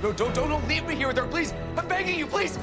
No, don't leave me here with her, please. I'm begging you, please.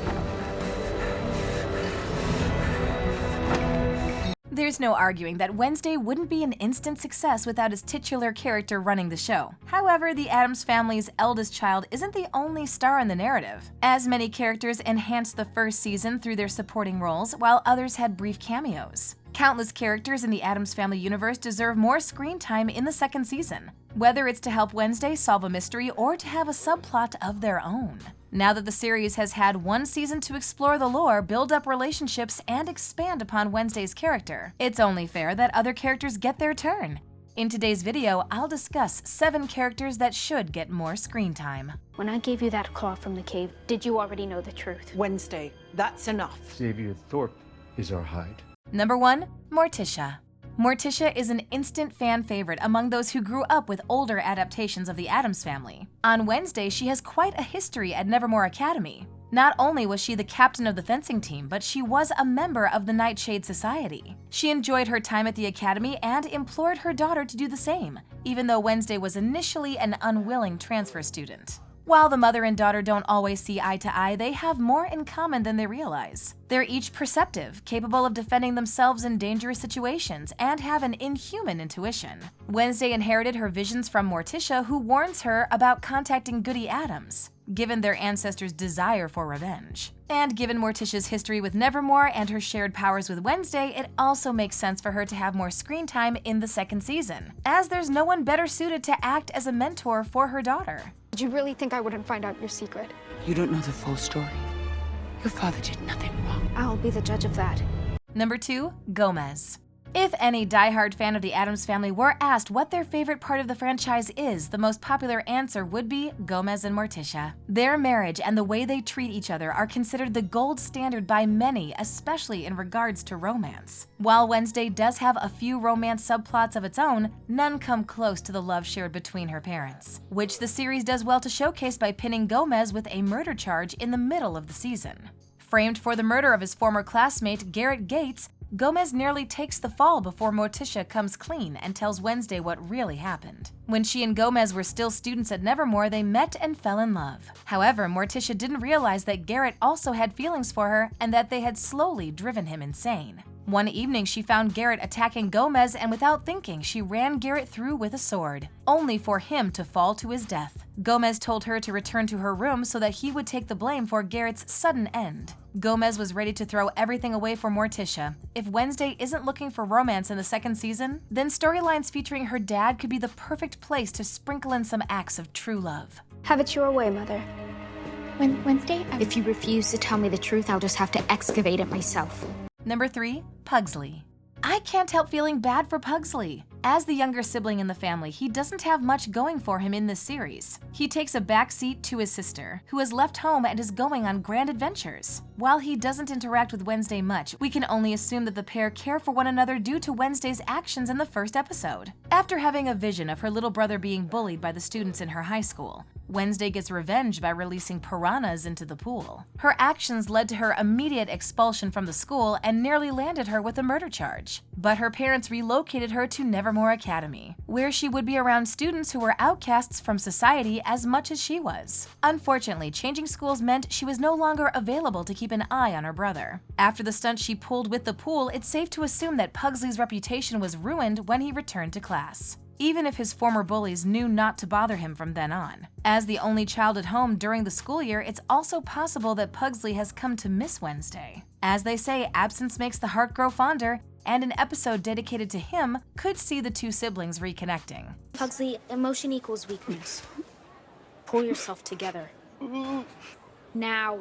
There's no arguing that Wednesday wouldn't be an instant success without his titular character running the show. However, the Addams family's eldest child isn't the only star in the narrative, as many characters enhanced the first season through their supporting roles, while others had brief cameos. Countless characters in the Addams Family universe deserve more screen time in the second season, whether it's to help Wednesday solve a mystery or to have a subplot of their own. Now that the series has had one season to explore the lore, build up relationships, and expand upon Wednesday's character, it's only fair that other characters get their turn. In today's video, I'll discuss 7 characters that should get more screen time. When I gave you that claw from the cave, did you already know the truth? Wednesday, that's enough. Xavier Thorpe is our hide. Number 1. Morticia. Morticia is an instant fan favorite among those who grew up with older adaptations of the Addams Family. On Wednesday, she has quite a history at Nevermore Academy. Not only was she the captain of the fencing team, but she was a member of the Nightshade Society. She enjoyed her time at the academy and implored her daughter to do the same, even though Wednesday was initially an unwilling transfer student. While the mother and daughter don't always see eye to eye, they have more in common than they realize. They're each perceptive, capable of defending themselves in dangerous situations, and have an inhuman intuition. Wednesday inherited her visions from Morticia, who warns her about contacting Goody Addams, given their ancestors' desire for revenge. And given Morticia's history with Nevermore and her shared powers with Wednesday, it also makes sense for her to have more screen time in the second season, as there's no one better suited to act as a mentor for her daughter. Did you really think I wouldn't find out your secret? You don't know the full story. Your father did nothing wrong. I'll be the judge of that. Number 2. Gomez. If any diehard fan of the Addams Family were asked what their favorite part of the franchise is, the most popular answer would be Gomez and Morticia. Their marriage and the way they treat each other are considered the gold standard by many, especially in regards to romance. While Wednesday does have a few romance subplots of its own, none come close to the love shared between her parents, which the series does well to showcase by pinning Gomez with a murder charge in the middle of the season. Framed for the murder of his former classmate, Garrett Gates, Gomez nearly takes the fall before Morticia comes clean and tells Wednesday what really happened. When she and Gomez were still students at Nevermore, they met and fell in love. However, Morticia didn't realize that Garrett also had feelings for her and that they had slowly driven him insane. One evening, she found Garrett attacking Gomez, and without thinking, she ran Garrett through with a sword, only for him to fall to his death. Gomez told her to return to her room so that he would take the blame for Garrett's sudden end. Gomez was ready to throw everything away for Morticia. If Wednesday isn't looking for romance in the second season, then storylines featuring her dad could be the perfect place to sprinkle in some acts of true love. Have it your way, Mother. Wednesday? If you refuse to tell me the truth, I'll just have to excavate it myself. Number 3. Pugsley. I can't help feeling bad for Pugsley. As the younger sibling in the family, he doesn't have much going for him in this series. He takes a backseat to his sister, who has left home and is going on grand adventures. While he doesn't interact with Wednesday much, we can only assume that the pair care for one another due to Wednesday's actions in the first episode. After having a vision of her little brother being bullied by the students in her high school, Wednesday gets revenge by releasing piranhas into the pool. Her actions led to her immediate expulsion from the school and nearly landed her with a murder charge. But her parents relocated her to Nevermore Academy, where she would be around students who were outcasts from society as much as she was. Unfortunately, changing schools meant she was no longer available to keep an eye on her brother. After the stunt she pulled with the pool, it's safe to assume that Pugsley's reputation was ruined when he returned to class, even if his former bullies knew not to bother him from then on. As the only child at home during the school year, it's also possible that Pugsley has come to miss Wednesday. As they say, absence makes the heart grow fonder, and an episode dedicated to him could see the two siblings reconnecting. Pugsley, emotion equals weakness. Pull yourself together. Now.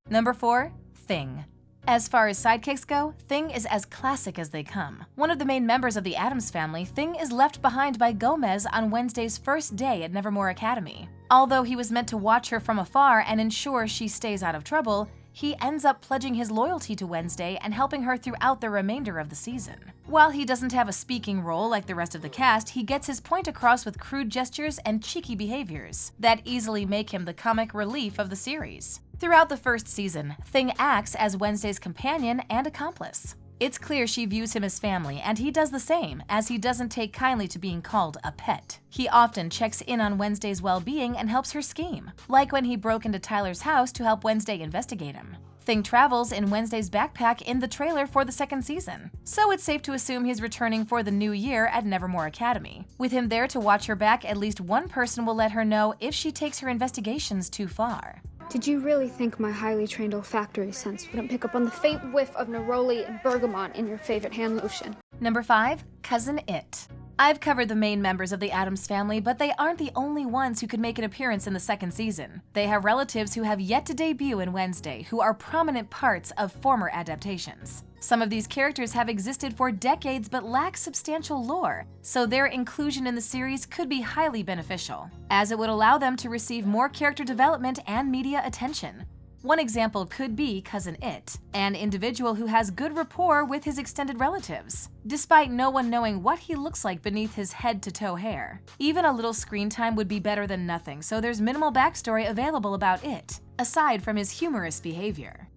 Number 4. Thing. As far as sidekicks go, Thing is as classic as they come. One of the main members of the Addams Family, Thing is left behind by Gomez on Wednesday's first day at Nevermore Academy. Although he was meant to watch her from afar and ensure she stays out of trouble, he ends up pledging his loyalty to Wednesday and helping her throughout the remainder of the season. While he doesn't have a speaking role like the rest of the cast, he gets his point across with crude gestures and cheeky behaviors that easily make him the comic relief of the series. Throughout the first season, Thing acts as Wednesday's companion and accomplice. It's clear she views him as family, and he does the same, as he doesn't take kindly to being called a pet. He often checks in on Wednesday's well-being and helps her scheme, like when he broke into Tyler's house to help Wednesday investigate him. Thing travels in Wednesday's backpack in the trailer for the second season, so it's safe to assume he's returning for the new year at Nevermore Academy. With him there to watch her back, at least one person will let her know if she takes her investigations too far. Did you really think my highly trained olfactory sense wouldn't pick up on the faint whiff of neroli and bergamot in your favorite hand lotion? Number 5. Cousin It. I've covered the main members of the Addams family, but they aren't the only ones who could make an appearance in the second season. They have relatives who have yet to debut in Wednesday, who are prominent parts of former adaptations. Some of these characters have existed for decades but lack substantial lore, so their inclusion in the series could be highly beneficial, as it would allow them to receive more character development and media attention. One example could be Cousin It, an individual who has good rapport with his extended relatives, despite no one knowing what he looks like beneath his head-to-toe hair. Even a little screen time would be better than nothing, so there's minimal backstory available about It, aside from his humorous behavior.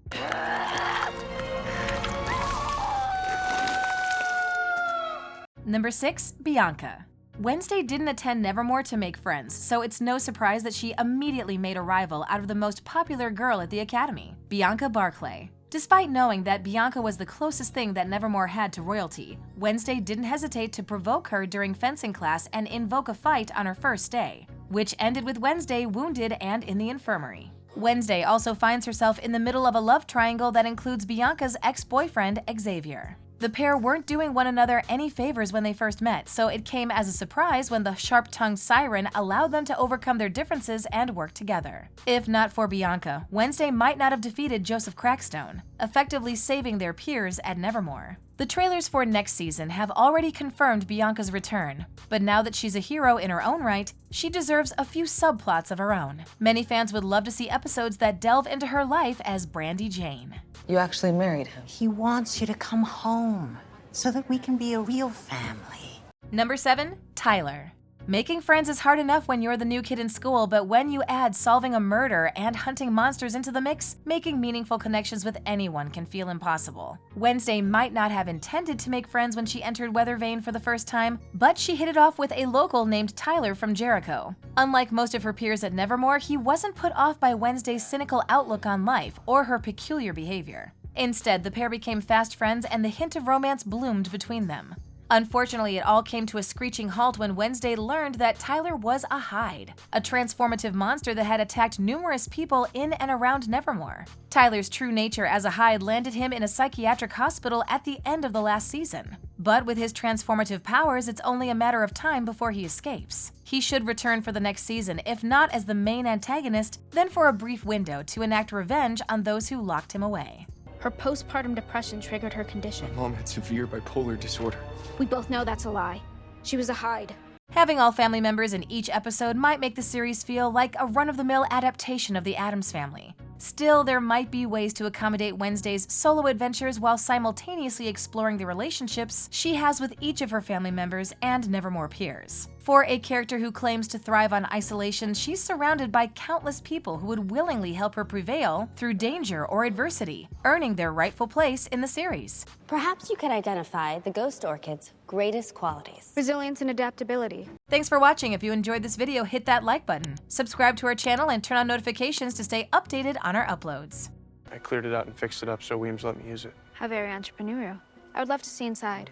Number 6. Bianca. Wednesday didn't attend Nevermore to make friends, so it's no surprise that she immediately made a rival out of the most popular girl at the Academy, Bianca Barclay. Despite knowing that Bianca was the closest thing that Nevermore had to royalty, Wednesday didn't hesitate to provoke her during fencing class and invoke a fight on her first day, which ended with Wednesday wounded and in the infirmary. Wednesday also finds herself in the middle of a love triangle that includes Bianca's ex-boyfriend, Xavier. The pair weren't doing one another any favors when they first met, so it came as a surprise when the sharp-tongued siren allowed them to overcome their differences and work together. If not for Bianca, Wednesday might not have defeated Joseph Crackstone, effectively saving their peers at Nevermore. The trailers for next season have already confirmed Bianca's return, but now that she's a hero in her own right, she deserves a few subplots of her own. Many fans would love to see episodes that delve into her life as Brandy Jane. You actually married him. He wants you to come home so that we can be a real family. Number 7. Tyler. Making friends is hard enough when you're the new kid in school, but when you add solving a murder and hunting monsters into the mix, making meaningful connections with anyone can feel impossible. Wednesday might not have intended to make friends when she entered Weathervane for the first time, but she hit it off with a local named Tyler from Jericho. Unlike most of her peers at Nevermore, he wasn't put off by Wednesday's cynical outlook on life or her peculiar behavior. Instead, the pair became fast friends and the hint of romance bloomed between them. Unfortunately, it all came to a screeching halt when Wednesday learned that Tyler was a Hyde, a transformative monster that had attacked numerous people in and around Nevermore. Tyler's true nature as a Hyde landed him in a psychiatric hospital at the end of the last season. But with his transformative powers, it's only a matter of time before he escapes. He should return for the next season, if not as the main antagonist, then for a brief window to enact revenge on those who locked him away. Her postpartum depression triggered her condition. My mom had severe bipolar disorder. We both know that's a lie. She was a Hyde. Having all family members in each episode might make the series feel like a run-of-the-mill adaptation of the Addams Family. Still, there might be ways to accommodate Wednesday's solo adventures while simultaneously exploring the relationships she has with each of her family members and Nevermore peers. For a character who claims to thrive on isolation, she's surrounded by countless people who would willingly help her prevail through danger or adversity, earning their rightful place in the series. Perhaps you could identify the ghost orchid's greatest qualities. Resilience and adaptability. Thanks for watching. If you enjoyed this video, hit that like button. Subscribe to our channel and turn on notifications to stay updated on our uploads. I cleared it out and fixed it up so Weems let me use it. How very entrepreneurial. I would love to see inside.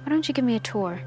Why don't you give me a tour?